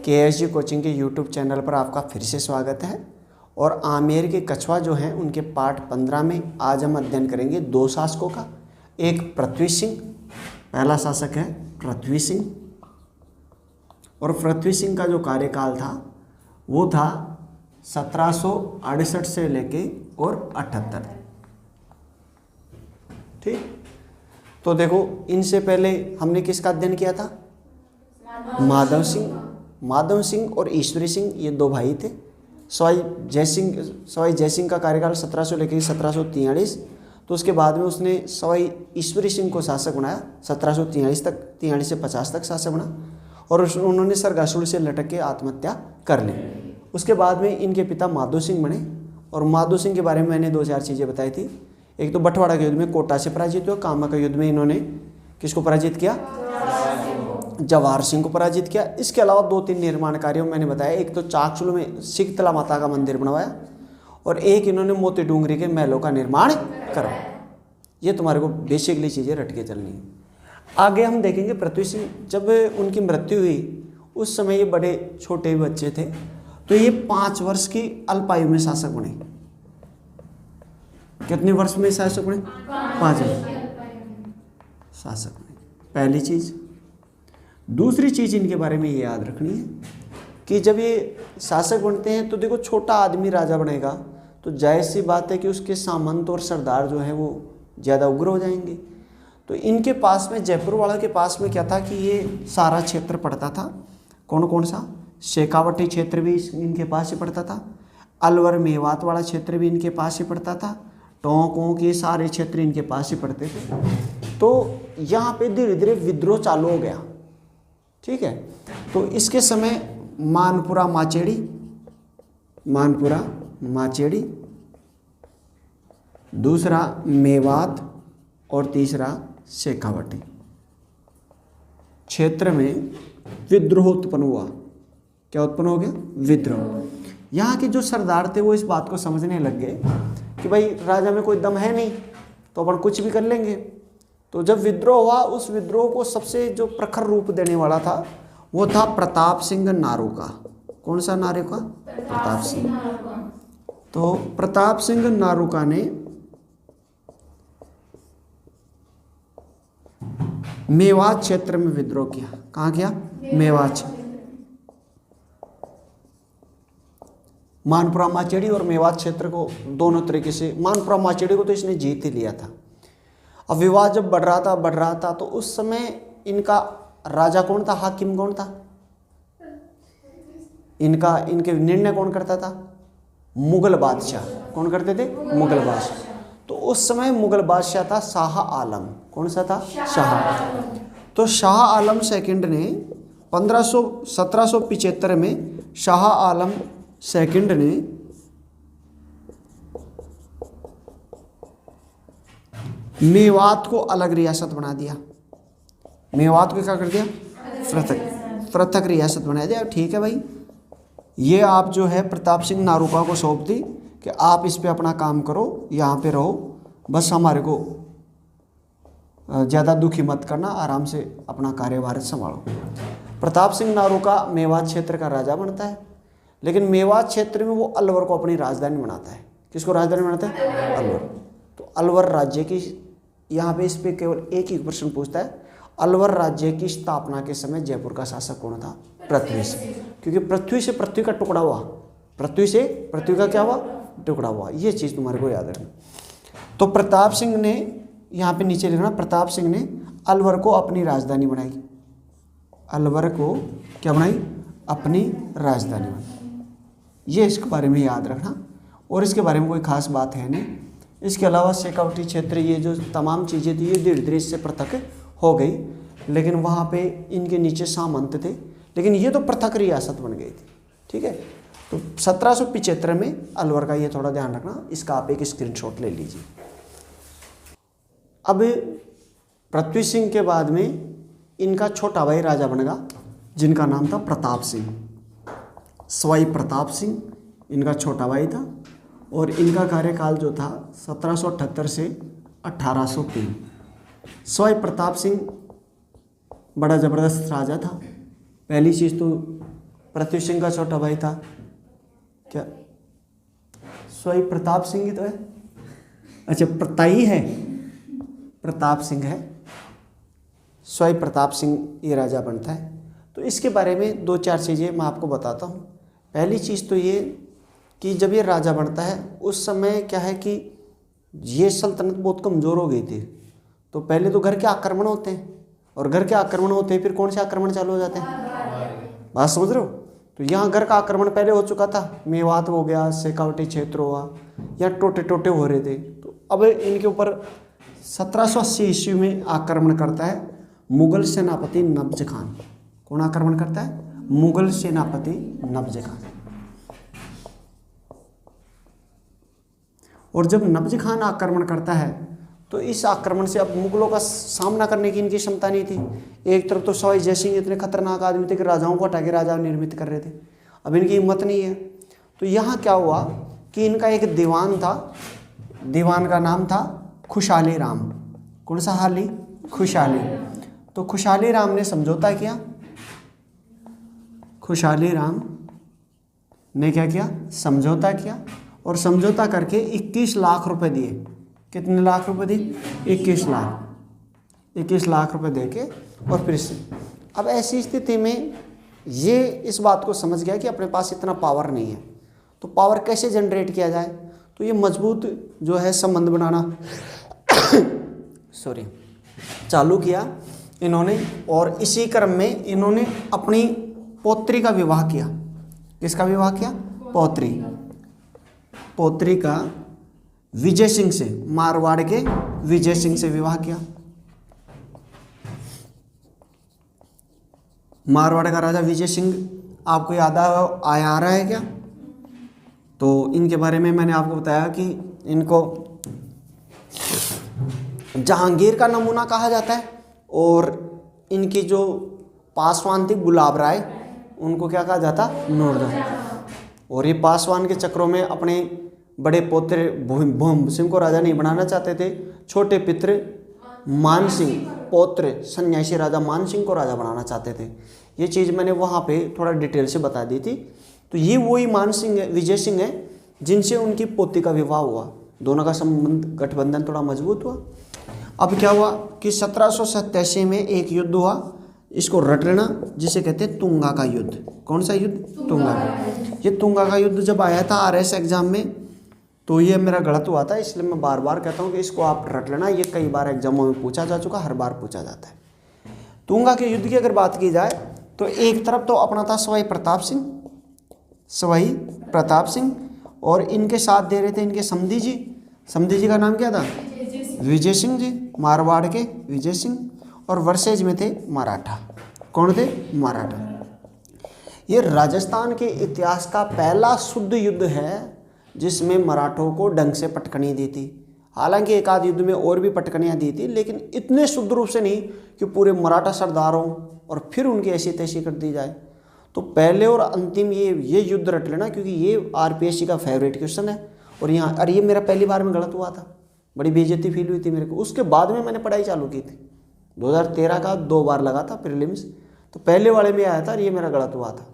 KSG coaching के YouTube channel पर आपका फिर से स्वागत है। और आमेर के कछवा जो हैं उनके पाठ 15 में आज हम अध्ययन करेंगे दो शासकों का। एक पृथ्वी सिंह, पहला शासक है पृथ्वी सिंह। और पृथ्वी सिंह का जो कार्यकाल था वो था 1768 से लेके और 78। ठीक, तो देखो इनसे पहले हमने किसका अध्ययन किया था? माधव सिंह और ईश्वरी सिंह, ये दो भाई थे। सवाई जय सिंह का कार्यकाल 1700 लेकर 1743। तो उसके बाद में उसने सवाई ईश्वरी सिंह को शासक बनाया 1743 तक, 43 से 50 तक शासक बना। और उन्होंने सरगासुर से लटक के आत्महत्या कर ली। उसके बाद में इनके पिता माधो सिंह बने। और माधो सिंह के बारे में मैंने 2-4 चीज़ें बताई थी। एक तो बंटवाड़ा के युद्ध में कोटा से पराजित हुआ। कामा का युद्ध में इन्होंने किसको पराजित किया? जवाहर सिंह को पराजित किया। इसके अलावा 2-3 निर्माण कार्यों मैंने बताया। एक तो चाकसुल में शीतला माता का मंदिर बनवाया और एक इन्होंने मोती डूंगरी के महलों का निर्माण करवाया। ये तुम्हारे को बेसिकली चीज़ें रट के चलनी है। आगे हम देखेंगे पृथ्वी सिंह जब उनकी मृत्यु हुई उस समय ये बड़े छोटे बच्चे थे। तो ये 5 वर्ष की अल्पायु में शासक बने। कितने वर्ष में शासक बने? 5 वर्ष शासक बने, पहली चीज़। दूसरी चीज़ इनके बारे में ये याद रखनी है कि जब ये शासक बनते हैं तो देखो छोटा आदमी राजा बनेगा तो जाहिर सी बात है कि उसके सामंत और सरदार जो हैं वो ज़्यादा उग्र हो जाएंगे। तो इनके पास में जयपुर वाला के पास में क्या था कि ये सारा क्षेत्र पड़ता था। कौन कौन सा? शेखावटी क्षेत्र भी इनके पास ही पड़ता था। अलवर मेवात वाला क्षेत्र भी इनके पास ही पड़ता था। टोंक वोंक ये सारे क्षेत्र इनके पास ही पड़ते थे। तो यहाँ पे धीरे धीरे विद्रोह चालू हो गया। ठीक है, तो इसके समय मानपुरा माचेड़ी, दूसरा मेवात और तीसरा शेखावटी क्षेत्र में विद्रोह उत्पन्न हुआ। क्या उत्पन्न हो गया? विद्रोह। यहाँ के जो सरदार थे वो इस बात को समझने लग गए कि भाई राजा में कोई दम है नहीं तो अपन कुछ भी कर लेंगे। तो जब विद्रोह हुआ उस विद्रोह को सबसे जो प्रखर रूप देने वाला था वो था प्रताप सिंह नारू का। कौन सा नारू का? प्रताप सिंह। तो प्रताप सिंह नारूका ने मेवात क्षेत्र में विद्रोह किया। कहाँ किया? मेवात। मानपुरा माचेड़ी और मेवात क्षेत्र को दोनों तरीके से, मानपुरा माचेड़ी को तो इसने जीत ही लिया था। अब विवाद जब बढ़ रहा था तो उस समय इनका राजा कौन था? हाकिम कौन था? इनके निर्णय कौन करता था? मुगल बादशाह। कौन करते थे? मुगल बादशाह। तो उस समय मुगल बादशाह था शाह आलम। कौन सा था? शाह आलम। तो शाह आलम सेकंड ने 1775 में शाह आलम सेकंड ने मेवात को अलग रियासत बना दिया। मेवात को क्या कर दिया? पृथक रियासत बना दिया। ठीक है भाई, ये आप जो है प्रताप सिंह नारूका को सौंप दी कि आप इस पे अपना काम करो, यहाँ पे रहो, बस हमारे को ज़्यादा दुखी मत करना, आराम से अपना कार्यभार संभालो। प्रताप सिंह नारूका मेवात क्षेत्र का राजा बनता है। लेकिन मेवात क्षेत्र में वो अलवर को अपनी राजधानी बनाता है। किसको राजधानी बनाता है? अलवर। तो अलवर राज्य की, यहाँ पे इस पे केवल एक ही प्रश्न पूछता है, अलवर राज्य की स्थापना के समय जयपुर का शासक कौन था? पृथ्वी से। क्योंकि पृथ्वी से पृथ्वी का टुकड़ा हुआ, पृथ्वी से पृथ्वी का क्या हुआ? टुकड़ा हुआ। ये चीज़ तुम्हारे को याद रखना। तो प्रताप सिंह ने, यहाँ पे नीचे लिखना, प्रताप सिंह ने अलवर को अपनी राजधानी बनाई। अलवर को क्या बनाई? अपनी राजधानी बनाई। ये इसके बारे में याद रखना। और इसके बारे में कोई खास बात है नहीं। इसके अलावा शेखावटी क्षेत्र, ये जो तमाम चीज़ें थी ये धीरे धीरे इससे पृथक हो गई। लेकिन वहाँ पे इनके नीचे सामंत थे, लेकिन ये तो पृथक रियासत बन गई थी। ठीक है, तो 1775 में अलवर का ये थोड़ा ध्यान रखना। इसका आप एक स्क्रीनशॉट ले लीजिए। अब पृथ्वी सिंह के बाद में इनका छोटा भाई राजा बनेगा जिनका नाम था प्रताप सिंह। सवाई प्रताप सिंह इनका छोटा भाई था। और इनका कार्यकाल जो था 1778 से 1803। सवाई प्रताप सिंह बड़ा ज़बरदस्त राजा था। पहली चीज तो पृथ्वी सिंह का छोटा भाई था क्या, स्वयं प्रताप सिंह ही तो है, अच्छा प्रताई है, प्रताप सिंह है, स्वयं प्रताप सिंह ये राजा बनता है। तो इसके बारे में 2-4 चीज़ें मैं आपको बताता हूँ। पहली चीज़ तो ये कि जब ये राजा बनता है उस समय क्या है कि ये सल्तनत बहुत कमज़ोर हो गई थी। तो पहले तो घर के आक्रमण होते हैं, और घर के आक्रमण होते हैं फिर कौन से आक्रमण चालू हो जाते हैं, बात समझ रहे हो। तो यहाँ घर का आक्रमण पहले हो चुका था, मेवात हो गया, शेखावटी क्षेत्र हुआ, या टोटे टोटे हो रहे थे। तो अब इनके ऊपर 1780 ईस्वी में आक्रमण करता है मुगल सेनापति नब्ज खान। कौन आक्रमण करता है, मुगल सेनापति नब्ज खान। और जब नब्ज खान आक्रमण करता है तो इस आक्रमण से अब मुगलों का सामना करने की इनकी क्षमता नहीं थी। एक तरफ तो सवाई जयसिंह इतने खतरनाक आदमी थे कि राजाओं को हटा के राजा निर्मित कर रहे थे, अब इनकी हिम्मत नहीं है। तो यहाँ क्या हुआ कि इनका एक दीवान था, दीवान का नाम था खुशहाली राम। कौन सा हाली, खुशहाली। तो खुशहाली राम ने समझौता किया, खुशहाली राम ने क्या किया, समझौता किया, और समझौता करके 21 लाख रुपए दिए। कितने लाख रुपए दिए, 21 लाख रुपए दे के, और फिर से अब ऐसी स्थिति में ये इस बात को समझ गया कि अपने पास इतना पावर नहीं है, तो पावर कैसे जनरेट किया जाए। तो ये मजबूत जो है संबंध बनाना सॉरी चालू किया इन्होंने, और इसी क्रम में इन्होंने अपनी पौत्री का विवाह किया। किसका विवाह किया, पौत्री का विजय सिंह से, मारवाड़ के विजय सिंह से विवाह किया। मारवाड़ का राजा विजय सिंह आपको याद आ रहा है क्या। तो इनके बारे में मैंने आपको बताया कि इनको जहांगीर का नमूना कहा जाता है, और इनकी जो पासवान थी गुलाब राय, उनको क्या कहा जाता, नूरजहां। और ये पासवान के चक्रों में अपने बड़े पोते भूम सिंह को राजा नहीं बनाना चाहते थे, छोटे पित्र मान सिंह, पौत्र सन्यासी राजा मान सिंह को राजा बनाना चाहते थे। ये चीज़ मैंने वहाँ पे थोड़ा डिटेल से बता दी थी। तो ये वही मान सिंह है, विजय सिंह है, जिनसे उनकी पोती का विवाह हुआ। दोनों का संबंध, गठबंधन थोड़ा मजबूत हुआ। अब क्या हुआ कि 1787 में एक युद्ध हुआ, इसको रट लेना, जिसे कहते हैं तुंगा का युद्ध। कौन सा युद्ध, तुंगा। ये तुंगा का युद्ध जब आया था RS एग्जाम में, तो ये मेरा गलत हुआ था, इसलिए मैं बार बार कहता हूँ कि इसको आप रट लेना। ये कई बार एग्जामों में पूछा जा चुका, हर बार पूछा जाता है। तुंगा के युद्ध की अगर बात की जाए तो एक तरफ तो अपना था सवाई प्रताप सिंह, और इनके साथ दे रहे थे इनके समधी जी। समधी जी का नाम क्या था, विजय सिंह जी, मारवाड़ के विजय सिंह। और वर्सेज में थे मराठा। कौन थे, मराठा। ये राजस्थान के इतिहास का पहला शुद्ध युद्ध है जिसमें मराठों को ढंग से पटकनी दी थी। हालांकि एक आध युद्ध में और भी पटकनियाँ दी थी, लेकिन इतने शुद्ध रूप से नहीं कि पूरे मराठा सरदारों और फिर उनकी ऐसी तैसी कर दी जाए। तो पहले और अंतिम ये युद्ध रट लेना, क्योंकि ये RPSC का फेवरेट क्वेश्चन है। और यहाँ अरे ये मेरा पहली बार में गलत हुआ था, बड़ी बेइज्जती फील हुई थी मेरे को। उसके बाद में मैंने पढ़ाई चालू की थी, 2013 का 2 बार लगा था प्रीलिम्स, तो पहले वाले में आया था और ये मेरा गलत हुआ था।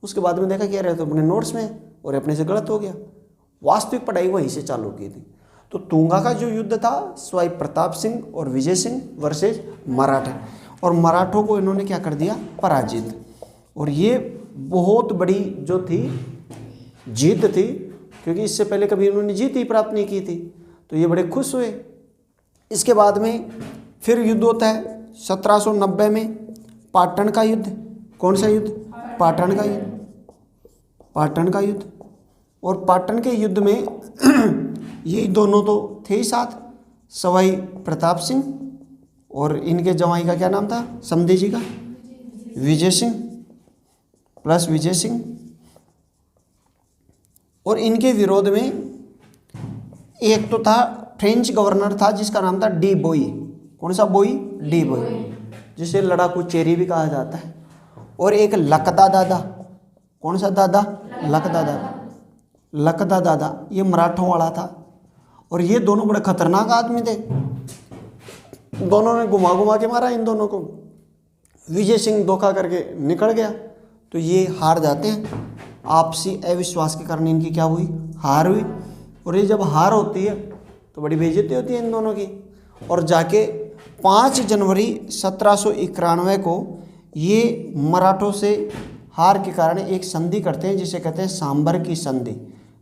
उसके बाद में देखा क्या रहे तो अपने नोट्स में, और अपने से गलत हो गया। वास्तविक पढ़ाई वहीं से चालू की थी। तो तुंगा का जो युद्ध था स्वयं प्रताप सिंह और विजय सिंह वर्सेज मराठा, और मराठों को इन्होंने क्या कर दिया, पराजित। और ये बहुत बड़ी जो थी जीत थी, क्योंकि इससे पहले कभी इन्होंने जीत ही प्राप्त नहीं की थी। तो ये बड़े खुश हुए। इसके बाद में फिर युद्ध होता है 1790 में, पाटन का युद्ध। कौन सा युद्ध, पाटन का युद्ध, पाटन का युद्ध। और पाटन के युद्ध में यही दोनों तो थे ही साथ, सवाई प्रताप सिंह और इनके जवाई का क्या नाम था, समधी जी का, विजय सिंह प्लस विजय सिंह। और इनके विरोध में एक तो था फ्रेंच गवर्नर था जिसका नाम था डी बोई। कौन सा बोई, डी बोई, जिसे लड़ाकू चेरी भी कहा जाता है। और एक लकदा दादा। कौन सा दादा, लकदा दादा। लकदा दादा ये मराठों वाला था, और ये दोनों बड़े खतरनाक आदमी थे। दोनों ने घुमा घुमा के मारा इन दोनों को। विजय सिंह धोखा करके निकल गया, तो ये हार जाते हैं। आपसी अविश्वास के कारण इनकी क्या हुई, हार हुई। और ये जब हार होती है तो बड़ी बेइज्जती होती है इन दोनों की। और जाके 5 जनवरी 1791 को ये मराठों से हार के कारण एक संधि करते हैं जिसे कहते हैं सांबर की संधि।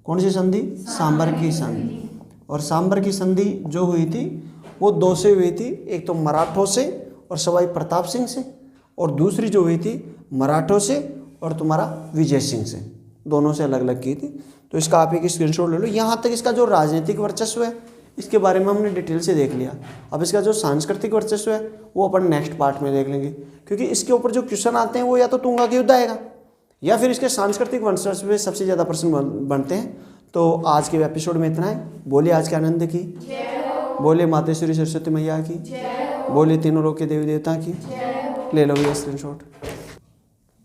कौन सी संधि, सांबर की संधि। और सांबर की संधि जो हुई थी वो 2 से हुई थी, एक तो मराठों से और सवाई प्रताप सिंह से, और दूसरी जो हुई थी मराठों से और तुम्हारा विजय सिंह से, दोनों से अलग अलग की थी। तो इसका आप एक स्क्रीनशॉट ले लो। यहाँ तक इसका जो राजनीतिक वर्चस्व है इसके बारे में हमने डिटेल से देख लिया। अब इसका जो सांस्कृतिक वर्चस्व है वो अपन नेक्स्ट पार्ट में देख लेंगे, क्योंकि इसके ऊपर जो क्वेश्चन आते हैं वो या तो तुंगा के युद्ध आएगा या फिर इसके सांस्कृतिक वर्चस्व में सबसे ज़्यादा प्रश्न बनते हैं। तो आज के एपिसोड में इतना है। बोले आज के आनंद की, बोले मातेश्वरी सरस्वती मैया की, बोले तीनों लोग के देवी देवता की। ले लो ये स्क्रीनशॉट।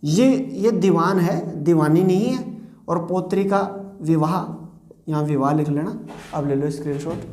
ये दीवान है, दीवानी नहीं है। और पौत्री का विवाह, यहाँ विवाह लिख लेना। अब ले लो स्क्रीनशॉट।